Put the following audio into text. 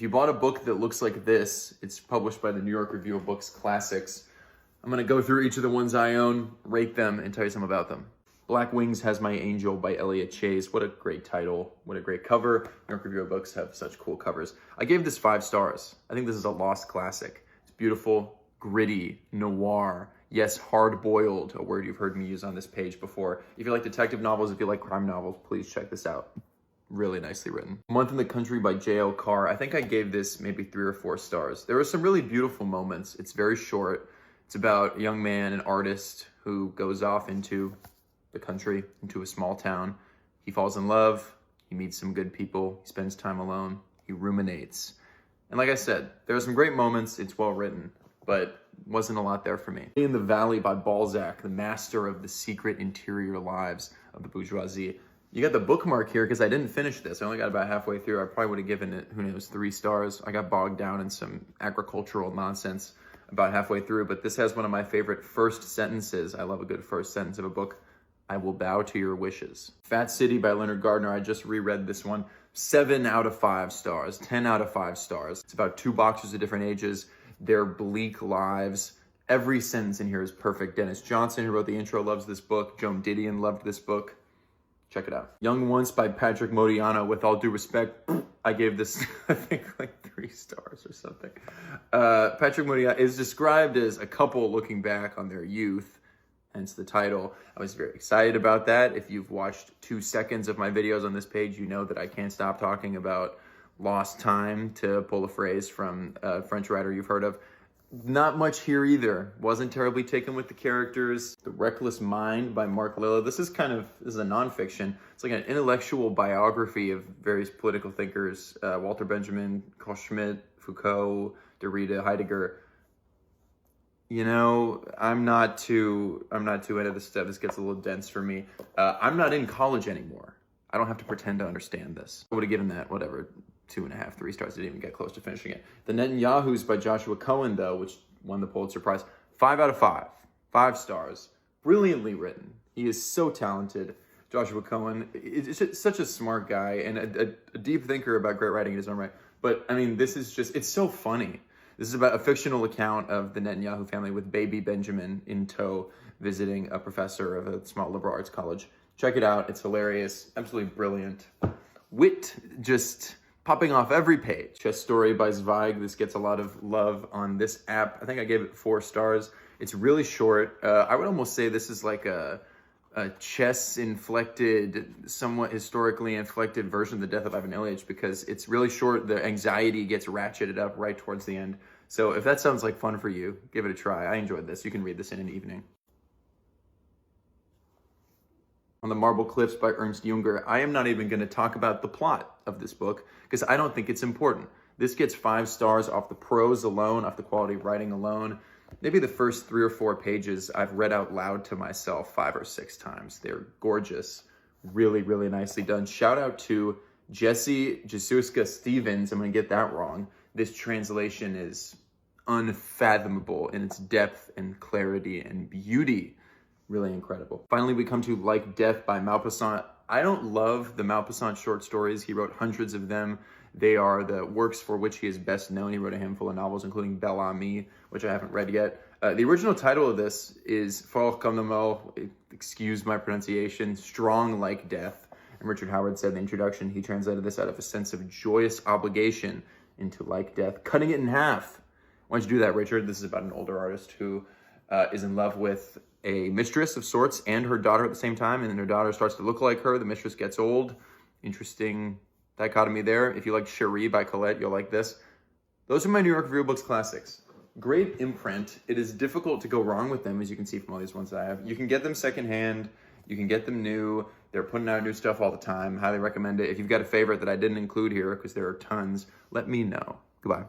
you bought a book that looks like this, it's published by the New York Review of Books Classics. I'm gonna go through each of the ones I own, rate them, and tell you something about them. Black Wings Has My Angel by Elliot Chase. What a great title. What a great cover. New York Review of Books have such cool covers. I gave this 5 stars. I think this is a lost classic. It's beautiful, gritty, noir, yes, hard-boiled, a word you've heard me use on this page before. If you like detective novels, if you like crime novels, please check this out. Really nicely written. Month in the Country by J.L. Carr. I think I gave this maybe 3 or 4 stars. There were some really beautiful moments. It's very short. It's about a young man, an artist, who goes off into the country, into a small town. He falls in love. He meets some good people. He spends time alone. He ruminates. And like I said, there are some great moments. It's well written, but wasn't a lot there for me. In the Valley by Balzac, the master of the secret interior lives of the bourgeoisie. You got the bookmark here because I didn't finish this. I only got about halfway through. I probably would have given it, who knows, 3 stars. I got bogged down in some agricultural nonsense about halfway through, but this has one of my favorite first sentences. I love a good first sentence of a book. I will bow to your wishes. Fat City by Leonard Gardner. I just reread this one. 7 out of 5 stars, 10 out of 5 stars. It's about 2 boxers of different ages, their bleak lives. Every sentence in here is perfect. Dennis Johnson, who wrote the intro, loves this book. Joan Didion loved this book. Check it out. Young Once by Patrick Modiano. With all due respect, I gave this, I think, like 3 stars or something. Patrick Modiano is described as a couple looking back on their youth, hence the title. I was very excited about that. If you've watched 2 seconds of my videos on this page, you know that I can't stop talking about lost time, to pull a phrase from a French writer you've heard of. Not much here either. Wasn't terribly taken with the characters. The Reckless Mind by Mark Lilla. This is a nonfiction. It's like an intellectual biography of various political thinkers. Walter Benjamin, Carl Schmitt, Foucault, Derrida, Heidegger. You know, I'm not too into this stuff. This gets a little dense for me. I'm not in college anymore. I don't have to pretend to understand this. I would have given that, whatever, 2.5, 3 stars. Didn't even get close to finishing it. The Netanyahus by Joshua Cohen, though, which won the Pulitzer Prize, 5 out of 5. 5 stars. Brilliantly written. He is so talented. Joshua Cohen is such a smart guy and a deep thinker about great writing in his own right. But, I mean, this is just, it's so funny. This is about a fictional account of the Netanyahu family with baby Benjamin in tow, visiting a professor of a small liberal arts college. Check it out. It's hilarious. Absolutely brilliant. Wit just popping off every page. Chess Story by Zweig. This gets a lot of love on this app. I think I gave it 4 stars. It's really short. I would almost say this is like a chess-inflected, somewhat historically inflected version of The Death of Ivan Ilyich, because it's really short. The anxiety gets ratcheted up right towards the end. So if that sounds like fun for you, give it a try. I enjoyed this. You can read this in an evening. On the Marble Cliffs by Ernst Junger. I am not even going to talk about the plot of this book because I don't think it's important. This gets 5 stars off the prose alone, off the quality of writing alone. Maybe the first 3 or 4 pages I've read out loud to myself 5 or 6 times. They're gorgeous. Really, really nicely done. Shout out to Jesse Jesuska Stevens. I'm going to get that wrong. This translation is unfathomable in its depth and clarity and beauty. Really incredible. Finally, we come to Like Death by Maupassant. I don't love the Maupassant short stories. He wrote hundreds of them. They are the works for which he is best known. He wrote a handful of novels, including Bel Ami, which I haven't read yet. The original title of this is Fort comme la mort, excuse my pronunciation, Strong Like Death. And Richard Howard said in the introduction, he translated this out of a sense of joyous obligation into Like Death, cutting it in half. Why don't you do that, Richard? This is about an older artist who is in love with a mistress of sorts and her daughter at the same time, and then her daughter starts to look like her. The mistress gets old. Interesting dichotomy there. If you like Cherie by Colette, you'll like this. Those are my New York Review of Books classics. Great imprint. It is difficult to go wrong with them, as you can see from all these ones that I have. You can get them secondhand. You can get them new. They're putting out new stuff all the time. Highly recommend it. If you've got a favorite that I didn't include here, because there are tons, let me know. Goodbye.